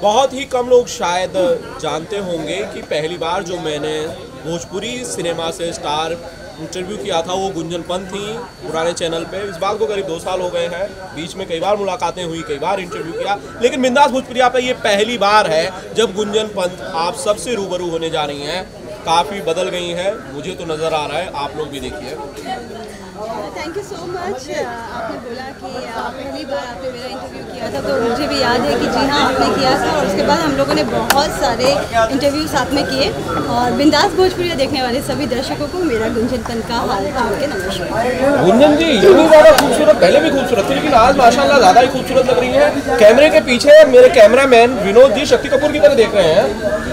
बहुत ही कम लोग शायद जानते होंगे कि पहली बार जो मैंने भोजपुरी सिनेमा से स्टार इंटरव्यू किया था वो गुंजन पंत थी पुराने चैनल पे। इस बात को करीब 2 साल हो गए हैं, बीच में कई बार मुलाकातें हुई, कई बार इंटरव्यू किया, लेकिन बिंदास भोजपुरिया पे ये पहली बार है जब गुंजन पंत आप सबसे रूबरू होने जा रही हैं। काफ़ी बदल गई हैं, मुझे तो नज़र आ रहा है, आप लोग भी देखिए। Thank you so much. आपने बोला कि पहली बार आपने मेरा इंटरव्यू किया था, तो मुझे भी याद है कि जी हाँ आपने किया था, और उसके बाद हम लोगों ने बहुत सारे इंटरव्यू साथ में किए। और बिंदास भोजपुरिया देखने वाले सभी दर्शकों को मेरा गुंजन पंत का हाल जोड़ के नमस्कार। गुंजन जी इतनी ज़्यादा खूबसूरत, पहले भी खूबसूरत थी लेकिन आज माशाल्लाह ज़्यादा ही खूबसूरत लग रही है। कैमरे के पीछे मेरे कैमरामैन विनोद जी शक्ति कपूर की तरह देख रहे हैं।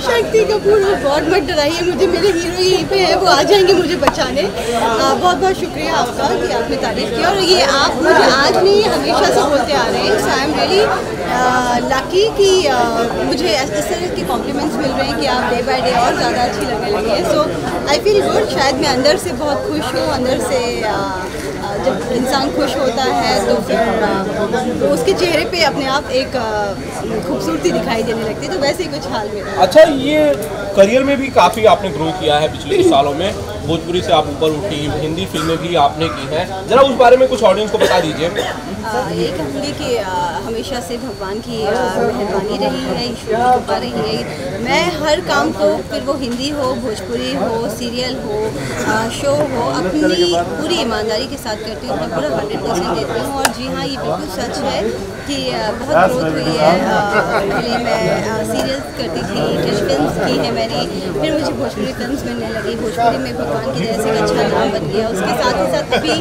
शक्ति कपूर वो बहुत मत डराइए मुझे, मेरे हीरो यहीं पे है, वो आ जाएंगे मुझे बचाने। बहुत बहुत शुक्रिया आपका कि आपने तारीफ़ की, और ये आप मुझे आज नहीं हमेशा से बोलते आ रहे हैं। सो आई एम रियली लकी कि मुझे इस तरह के कॉम्प्लीमेंट्स मिल रहे हैं कि आप डे बाय डे और ज़्यादा अच्छी लगने लगी है। सो आई फील गुड। शायद मैं अंदर से बहुत खुश हूँ, अंदर से जब इंसान खुश होता है तो फिर उसके चेहरे पे अपने आप एक खूबसूरती दिखाई देने लगती है, तो वैसे ही कुछ हाल मेरा। अच्छा, ये करियर में भी काफ़ी आपने ग्रो किया है पिछले कुछ सालों में, भोजपुरी से आप ऊपर उठी, हिंदी फिल्में भी आपने की हैं, ज़रा उस बारे में कुछ ऑडियंस को बता दीजिए। यही कहूँगी कि हमेशा से भगवान की मेहरबानी रही है, ईश्वर की कृपा रही है। मैं हर काम को, फिर वो हिंदी हो, भोजपुरी हो, सीरियल हो, शो हो, अपनी पूरी ईमानदारी के साथ करती हूँ, अपना पूरा 100% देती हूँ। और जी हाँ, ये बिल्कुल सच है कि बहुत ग्रोथ हुई है। पहले मैं सीरियल्स करती थी, टेस्ट फिल्म्स की है मैंने, फिर मुझे भोजपुरी फिल्म्स मिलने लगी, भोजपुरी में भगवान की जैसे एक अच्छा नाम बन गया। उसके साथ ही साथ अभी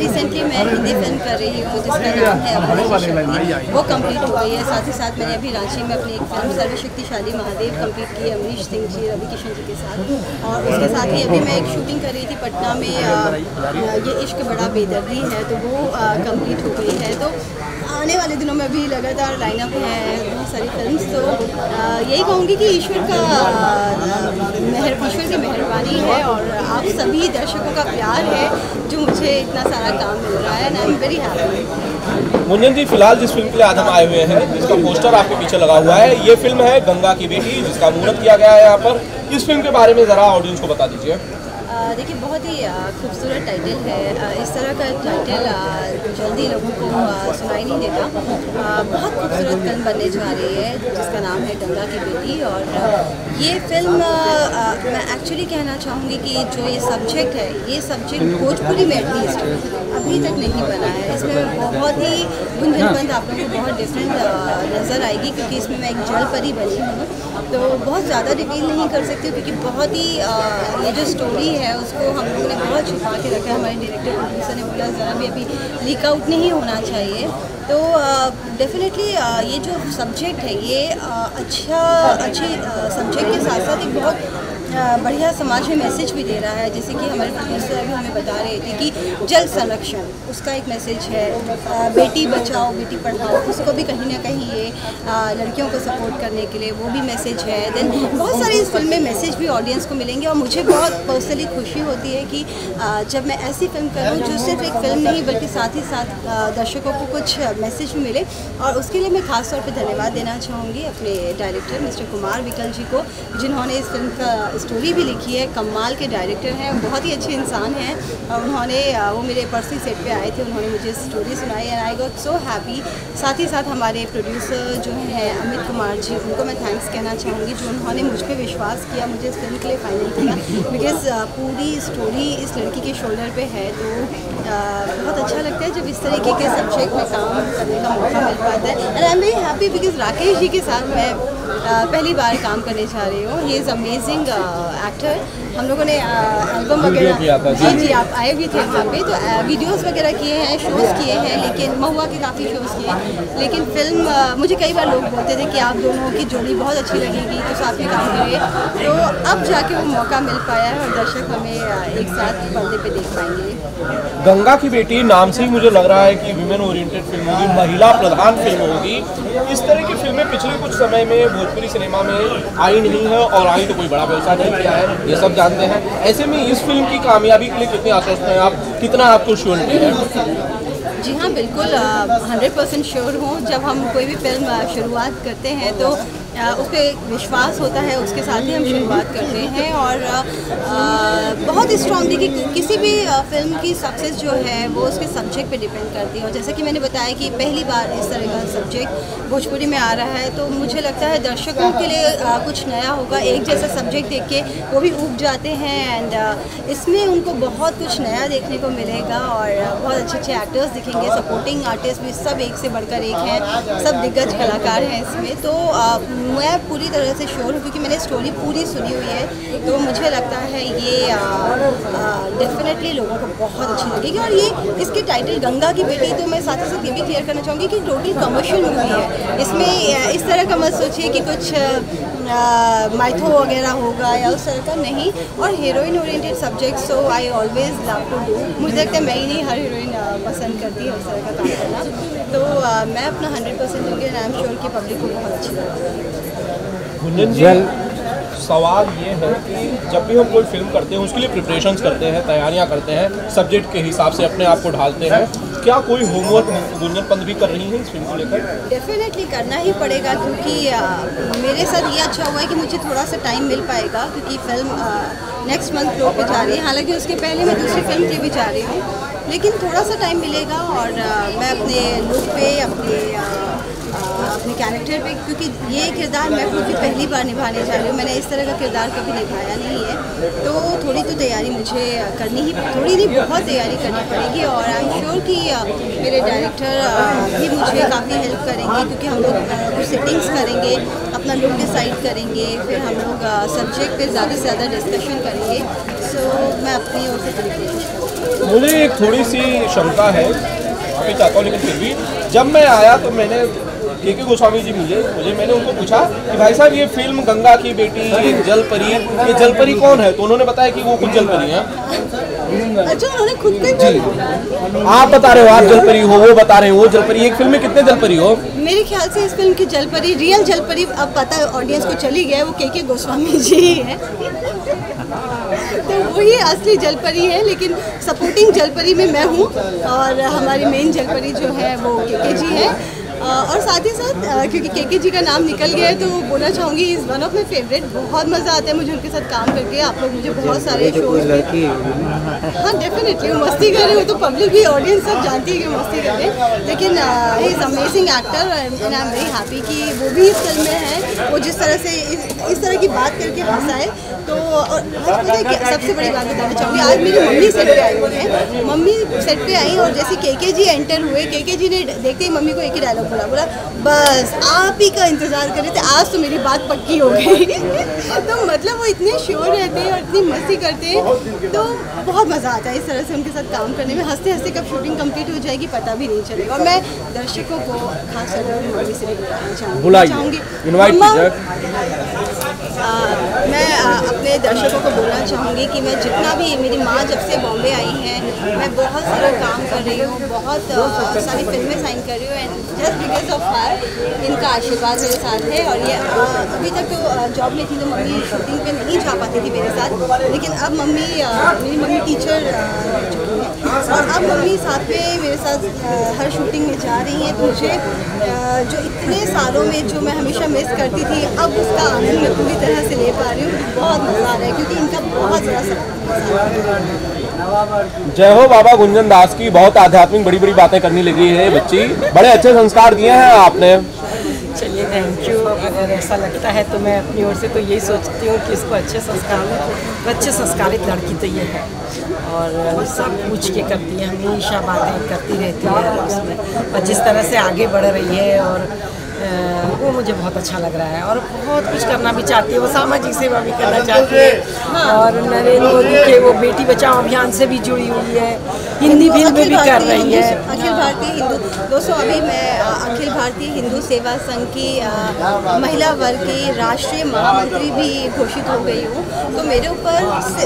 रिसेंटली मैं हिंदी फिल्म कर रही हूँ जिसका नाम है शक्ति, वो कंप्लीट हो गई है। साथ ही साथ मैंने अभी रांची में अपनी एक फिल्म सर्वशक्तिशाली महादेव कंप्लीट की अमरीश सिंह जी, रवि किशन जी के साथ। और उसके साथ ही अभी मैं एक शूटिंग कर रही थी पटना में, ये इश्क बड़ा बेदर्दी है, तो वो कंप्लीट हो गई है। तो आने वाले दिनों में भी लगातार लाइनअप है बहुत सारी फिल्म्स। तो यही कहूँगी कि ईश्वर की मेहरबानी है और आप सभी दर्शकों का प्यार है जो मुझे इतना सारा काम मिल रहा है, and I am very happy. Gunjan ji, फिलहाल जिस फिल्म के लिए आज हम आए हुए हैं, जिसका पोस्टर आपके पीछे लगा हुआ है, ये फिल्म है गंगा की बेटी, जिसका मुहूर्त किया गया है यहाँ पर। इस फिल्म के बारे में ज़रा ऑडियंस को बता दीजिए। देखिए, बहुत ही खूबसूरत टाइटल है। इस तरह का टाइटल जल्दी लोगों को सुनाई नहीं देता। बहुत खूबसूरत फिल्म बनने जा रही है जिसका नाम है गंगा की बेटी। और ये फिल्म मैं एक्चुअली कहना चाहूँगी कि जो ये सब्जेक्ट है, ये सब्जेक्ट भोजपुरी में एटलीस्ट अभी तक नहीं बना है। इसमें बहुत ही गुंजन पंत आप लोगों को बहुत डिफरेंट नज़र आएगी, क्योंकि इसमें मैं एक जल परी बनी हूँ, तो बहुत ज़्यादा रिवील नहीं कर सकती क्योंकि बहुत ही ये जो स्टोरी है उसको हम लोगों ने बहुत छुपा के रखा है। हमारे डायरेक्टर प्रोड्यूसर ने बोला ज़रा भी अभी लीक आउट नहीं होना चाहिए। तो डेफिनेटली ये जो सब्जेक्ट है ये अच्छे सब्जेक्ट के साथ साथ एक बहुत बढ़िया समाज में मैसेज भी दे रहा है। जैसे कि हमारे प्रोड्यूसर अभी हमें बता रहे थे कि जल संरक्षण उसका एक मैसेज है, बेटी बचाओ बेटी पढ़ाओ, उसको भी कहीं ना कहीं ये लड़कियों को सपोर्ट करने के लिए वो भी मैसेज है। देन बहुत सारी इस फिल्म में मैसेज भी ऑडियंस को मिलेंगे। और मुझे बहुत पर्सनली खुशी होती है कि जब मैं ऐसी फिल्म करूँ जो सिर्फ एक फिल्म नहीं बल्कि साथ ही साथ दर्शकों को कुछ मैसेज भी मिले। और उसके लिए मैं खास तौर पर धन्यवाद देना चाहूँगी अपने डायरेक्टर मिस्टर कुमार विकल जी को, जिन्होंने इस फिल्म का स्टोरी भी लिखी है। कमाल के डायरेक्टर हैं, बहुत ही अच्छे इंसान हैं। और उन्होंने वो मेरे पर्सनली सेट पे आए थे, उन्होंने मुझे स्टोरी सुनाई and I got so happy. साथ ही साथ हमारे प्रोड्यूसर जो हैं अमित कुमार जी, उनको मैं थैंक्स कहना चाहूँगी जो उन्होंने मुझ पर विश्वास किया, मुझे इस फिल्म के लिए फाइनल किया। बिकॉज पूरी स्टोरी इस लड़की के शोल्डर पे है, तो बहुत अच्छा लगता है जब इस तरीके के सब्जेक्ट में काम करने का मौका मिल पाता है। And I am very happy because Rakesh ji के साथ मैं पहली बार काम करने जा रही हूँ। He is amazing actor. हम लोगों ने एल्बम वगैरह जी आप आए भी थे वहाँ पे, तो वीडियोस वगैरह किए हैं, शोज़ किए हैं, लेकिन महुआ के काफ़ी शोज़ किए हैं। लेकिन फिल्म मुझे कई बार लोग बोलते थे कि आप दोनों की जोड़ी बहुत अच्छी लगेगी तो साथ में काम करिए। तो अब जाके वो मौका मिल पाया है और दर्शक हमें एक साथ पर्दे पे देख पाएंगे। गंगा की बेटी नाम से ही मुझे लग रहा है कि विमेन ओरिएंटेड फिल्म होगी, महिला प्रधान फिल्म होगी। इस तरह की फिल्में पिछले कुछ समय में भोजपुरी सिनेमा में आई नहीं है, और आई तो कोई बड़ा व्यवसाय नहीं किया है, ये सब जानते हैं। ऐसे में इस फिल्म की कामयाबी के लिए कितने आश्वस्त हैं आप, कितना आपको श्योरिटी है? जी हाँ, बिल्कुल 100% श्योर हूँ। जब हम कोई भी फिल्म शुरुआत करते हैं तो उस पर विश्वास होता है, उसके साथ ही हम शुरुआत करते हैं। और बहुत स्ट्रॉन्ग थी कि किसी भी फिल्म की सक्सेस जो है वो उसके सब्जेक्ट पे डिपेंड करती है। और जैसे कि मैंने बताया कि पहली बार इस तरह का सब्जेक्ट भोजपुरी में आ रहा है, तो मुझे लगता है दर्शकों के लिए कुछ नया होगा। एक जैसा सब्जेक्ट देख के वो भी ऊब जाते हैं, एंड इसमें उनको बहुत कुछ नया देखने को मिलेगा और बहुत अच्छे अच्छे एक्टर्स दिखेंगे, सपोर्टिंग आर्टिस्ट भी सब एक से बढ़कर एक हैं, सब दिग्गज कलाकार हैं इसमें। तो मैं पूरी तरह से श्योर हूँ क्योंकि मैंने स्टोरी पूरी सुनी हुई है, तो मुझे लगता है ये डेफिनेटली लोगों को बहुत अच्छी लगेगी। और ये इसके टाइटल गंगा की बेटी, तो मैं साथ ही साथ ये भी क्लियर करना चाहूँगी कि टोटल कमर्शियल मूवी है। इसमें इस तरह का मत सोचिए कि कुछ माइथो वगैरह होगा या उस तरह का नहीं। और heroine oriented subject, so I always love to do. मुझे लगता है मैं ही नहीं, हर हीरोइन पसंद करती है इस तरह का काम करना। तो मैं अपना 100% दूँगी एंड आई एम श्योर कि पब्लिक को बहुत अच्छी लगेगी। गुंजन जी, सवाल ये है कि जब भी हम कोई फिल्म करते हैं उसके लिए प्रिपरेशंस करते हैं, तैयारियां करते हैं, सब्जेक्ट के हिसाब से अपने आप को ढालते हैं। क्या कोई होमवर्क गुंजन पंत भी कर रही है इस फिल्म को लेकर? डेफिनेटली करना ही पड़ेगा क्योंकि मेरे साथ ये अच्छा हुआ है कि मुझे थोड़ा सा टाइम मिल पाएगा क्योंकि फिल्म नेक्स्ट मंथ फ्लोर पे जा रही है। हालांकि उसके पहले मैं दूसरी फिल्म की भी जा रही हूँ, लेकिन थोड़ा सा टाइम मिलेगा और मैं अपने लुक पे, अपने कैरेक्टर पे, क्योंकि ये किरदार मैं खुद भी पहली बार निभाने जा रही हूँ, मैंने इस तरह का किरदार कभी निभाया नहीं है, तो थोड़ी तो तैयारी मुझे करनी ही, थोड़ी नहीं बहुत तैयारी करनी पड़ेगी। और आई एम श्योर कि मेरे डायरेक्टर भी मुझे काफ़ी हेल्प करेंगे क्योंकि हम लोग कुछ सेटिंग्स करेंगे, अपना लुक डिसाइड करेंगे, फिर हम लोग सब्जेक्ट पे ज़्यादा से ज़्यादा डिस्कशन करेंगे। सो मैं अपनी ओर से पूरी कोशिश करूँगी। मुझे एक थोड़ी सी शंका है, माफ़ी चाहता हूँ, लेकिन फिर भी जब मैं आया तो मैंने के गोस्वामी जी मैंने उनको पूछा कि भाई साहब ये फिल्म गंगा की बेटी, ये जलपरी, ये जलपरी कौन है? तो उन्होंने बताया कि वो कुछ जलपरी हैं। अच्छा, उन्होंने खुद को जी, आप बता रहे हो आप जलपरी हो, वो बता रहे हो वो जलपरी। एक फिल्म में कितने जलपरी हो? मेरे ख्याल से इस फिल्म की जलपरी, रियल जलपरी, अब पता है ऑडियंस को चली गया है, वो के गोस्वामी जी ही है। तो वही असली जलपरी है, लेकिन सपोर्टिंग जलपरी में मैं हूँ और हमारी मेन जलपरी जो है वो के जी है। और साथ ही साथ क्योंकि के जी का नाम निकल गया है तो बोलना चाहूँगी is one of my favourite. बहुत मज़ा आता है मुझे उनके साथ काम करके। आप लोग मुझे बहुत सारे शोज, हाँ डेफिनेटली वो मस्ती कर रहे हो तो पब्लिक भी, ऑडियंस सब जानती है कि मस्ती कर रहे हैं, लेकिन he is amazing actor and I am very happy कि वो भी इस फिल्म में है। वो जिस तरह से इस तरह की बात करके हंसाए, तो और सबसे बड़ी बात बताना चाहूँगी, आज मेरी मम्मी सेट पे आई हुई है। मम्मी सेट पे आई और जैसे के जी एंटर हुए, के जी ने देखते ही मम्मी को एक ही डायलॉग बोला बस आप ही का इंतजार कर रहे थे, आज तो मेरी बात पक्की हो गई। तो मतलब वो इतने श्योर रहते हैं और इतनी मस्ती करते हैं, तो बहुत मज़ा आता है इस तरह से उनके साथ काम करने में। हंसते हंसते कब शूटिंग कंप्लीट हो जाएगी पता भी नहीं चलेगा। और मैं दर्शकों को खास कर मम्मी से भी बुलाना चाहूँगी। मैं अपने दर्शकों को बोलना चाहूँगी कि मैं जितना भी, मेरी माँ जब से बॉम्बे आई हैं, मैं बहुत सारा काम कर रही हूँ, बहुत सारी फिल्में साइन कर रही हूँ and just because of her, इनका आशीर्वाद मेरे साथ है। और ये अभी तक तो जॉब में थी तो मम्मी शूटिंग पे नहीं जा पाती थी मेरे साथ, लेकिन अब मम्मी, मेरी मम्मी टीचर चुकी है और अब मम्मी साथ में मेरे साथ हर शूटिंग में जा रही हैं। तो मुझे जो इतने सालों में जो मैं हमेशा मिस करती थी, अब उसका आनंद मैं पूरी तरह से ले पा रही हूँ। बहुत मज़ा आ रहा है क्योंकि इनका बहुत ज़्यादा सपोर्ट। जय हो बाबा गुंजन दास की। बहुत आध्यात्मिक बड़ी बड़ी बातें करने लगी है बच्ची, बड़े अच्छे संस्कार दिए हैं आपने। चलिए थैंक यू। अगर ऐसा लगता है तो मैं अपनी ओर से तो यही सोचती हूँ कि इसको अच्छे संस्कार में, अच्छे संस्कारित लड़की तो ये है और सब पूछ के करती है, हमेशा बातें करती रहती है उसमें, और जिस तरह से आगे बढ़ रही है और वो मुझे बहुत अच्छा लग रहा है और बहुत कुछ करना भी चाहती है, वो सामाजिक सेवा भी करना चाहती है और नरेंद्र मोदी के वो बेटी बचाओ अभियान से भी जुड़ी हुई है, हिंदी फिल्म में भी कर रही है। अखिल भारतीय हिंदू दोस्तों, अभी मैं अखिल भारतीय हिंदू सेवा संघ की महिला वर्ग की राष्ट्रीय महामंत्री भी घोषित हो गई हूँ। तो मेरे ऊपर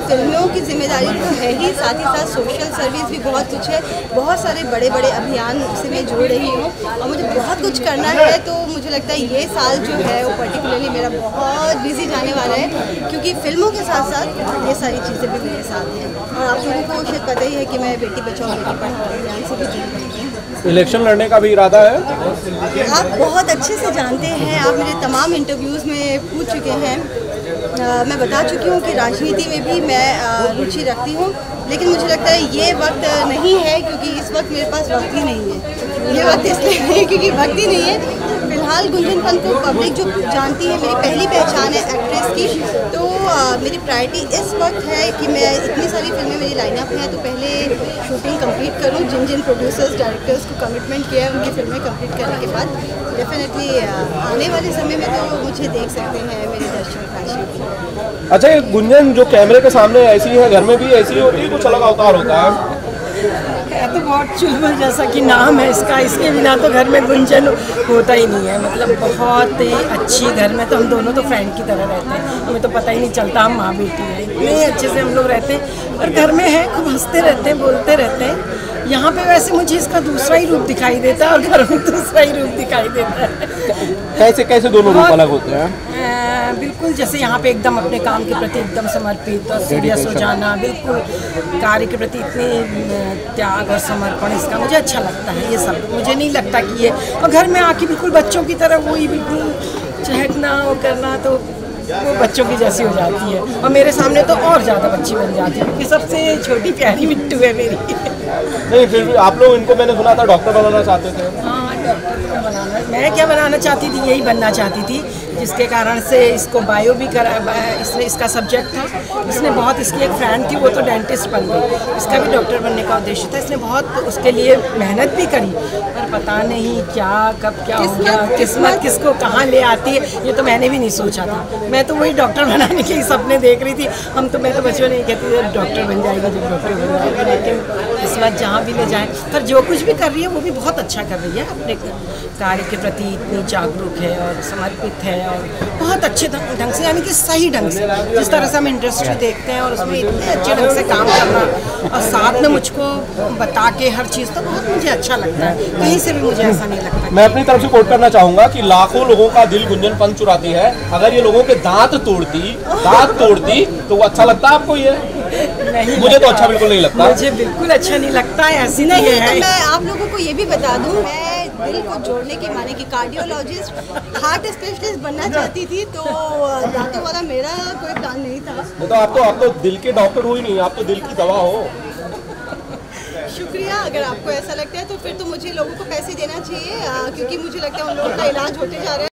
फिल्मों की जिम्मेदारी तो है ही, साथ ही साथ सोशल सर्विस भी बहुत कुछ है, बहुत सारे बड़े बड़े अभियान से मैं जुड़ रही हूँ और मुझे बहुत कुछ करना है। तो मुझे लगता है ये साल जो है वो पर्टिकुलरली मेरा बहुत बिजी जाने वाला है, क्योंकि फिल्मों के साथ साथ ये सारी चीज़ें भी मेरे साथ हैं। और आप लोगों को शायद पता ही है कि मैं बेटी बचाओ बेटी पढ़ाओ अभियान से भी जुड़ रही हूँ। इलेक्शन लड़ने का भी इरादा है? आप बहुत अच्छे से जानते हैं, आप मेरे तमाम इंटरव्यूज़ में पूछ चुके हैं। मैं बता चुकी हूँ कि राजनीति में भी मैं रुचि रखती हूँ, लेकिन मुझे लगता है ये वक्त नहीं है, क्योंकि इस वक्त मेरे पास वक्त ही नहीं है। ये वक्त इसलिए नहीं क्योंकि वक्त ही नहीं है। फिलहाल गुंजन पंत को पब्लिक जो जानती है, मेरी पहली पहचान है एक्ट्रेस की, तो मेरी प्रायोरिटी इस वक्त है कि मैं इतनी सारी फिल्में मेरी लाइनअप हैं, तो पहले शूटिंग कंप्लीट करूं। जिन जिन प्रोड्यूसर्स डायरेक्टर्स को कमिटमेंट किया है उनकी फिल्में कंप्लीट करने के बाद डेफिनेटली आने वाले समय में तो मुझे देख सकते हैं मेरे दर्शक राशि। अच्छा, ये गुंजन जो कैमरे के सामने ऐसी है, घर में भी ऐसी होती है, कुछ अलग अवतार होता है? तो बहुत चुलबुल जैसा कि नाम है इसका, इसके बिना तो घर में गुंजन होता ही नहीं है। मतलब बहुत ही अच्छी, घर में तो हम दोनों तो फ्रेंड की तरह रहते हैं, हमें तो पता ही नहीं चलता हम माँ बेटी हैं, इतने अच्छे से हम लोग रहते हैं और घर में है खूब हंसते रहते हैं, बोलते रहते हैं। यहाँ पे वैसे मुझे इसका दूसरा ही रूप दिखाई देता है और घर में दूसरा ही रूप दिखाई देता है। कैसे कैसे दोनों रूप अलग होते हैं? बिल्कुल, जैसे यहाँ पे एकदम अपने काम के प्रति एकदम समर्पित और सीरियस हो जाना, बिल्कुल कार्य के प्रति इतनी त्याग और समर्पण, इसका मुझे अच्छा लगता है। ये सब मुझे नहीं लगता कि ये, और घर में आके बिल्कुल बच्चों की तरह वही बिल्कुल चहकना और करना, तो वो बच्चों की जैसी हो जाती है और मेरे सामने तो और ज़्यादा बच्ची बन जाती है, क्योंकि सबसे छोटी प्यारी बिट्टू है मेरी। नहीं, फिर भी आप लोग, इनको मैंने सुना था डॉक्टर बनाना चाहते थे। हाँ, डॉक्टर बनाना, मैं क्या बनाना चाहती थी, यही बनना चाहती थी, जिसके कारण से इसको बायो भी करा, इसने इसका सब्जेक्ट था, इसने बहुत, इसकी एक फ्रेंड थी वो तो डेंटिस्ट बन गई, इसका भी डॉक्टर बनने का उद्देश्य था। इसने बहुत उसके लिए मेहनत भी करी, पर पता नहीं क्या कब क्या हो गया, किस्मत किसको कहाँ ले आती है, ये तो मैंने भी नहीं सोचा था। मैं तो वही डॉक्टर बनाने के सपने देख रही थी। मैं तो बच्चों नहीं कहती थी डॉक्टर बन जाएगी, जब डॉक्टर बन जाएगी, लेकिन किस्मत जहाँ भी ले जाए, पर जो कुछ भी कर रही है वो भी बहुत अच्छा कर रही है, अपने कार्य के प्रति इतनी जागरूक है और समर्पित है और बहुत अच्छे ढंग से, यानी कि सही ढंग से, जिस तरह से हम इंडस्ट्री देखते हैं और उसमें इतने अच्छे ढंग से काम करना और साथ में मुझको बता के हर चीज़, तो बहुत मुझे अच्छा लगता है। कहीं से भी मुझे ऐसा नहीं लगता। मैं अपनी तरफ से कोट करना चाहूँगा कि लाखों लोगों का दिल गुंजन पंत चुराती है। अगर ये लोगों के दांत तोड़ती तो वो अच्छा लगता आपको? ये नहीं, मुझे तो अच्छा बिल्कुल नहीं लगता। मुझे बिल्कुल अच्छा नहीं लगता है, ऐसी नहीं है। तो मैं आप लोगों को ये भी बता दूं, मैं दिल को जोड़ने के माने कि कार्डियोलॉजिस्ट, हार्ट स्पेशलिस्ट बनना चाहती थी, तो दांतों वाला मेरा कोई प्लान नहीं था। तो आप तो दिल के डॉक्टर हो ही नहीं, आप तो दिल की दवा हो। शुक्रिया, अगर आपको ऐसा लगता है तो फिर तो मुझे लोगों को पैसे देना चाहिए, क्योंकि मुझे लगता है उन लोगों का इलाज होते जा रहा है।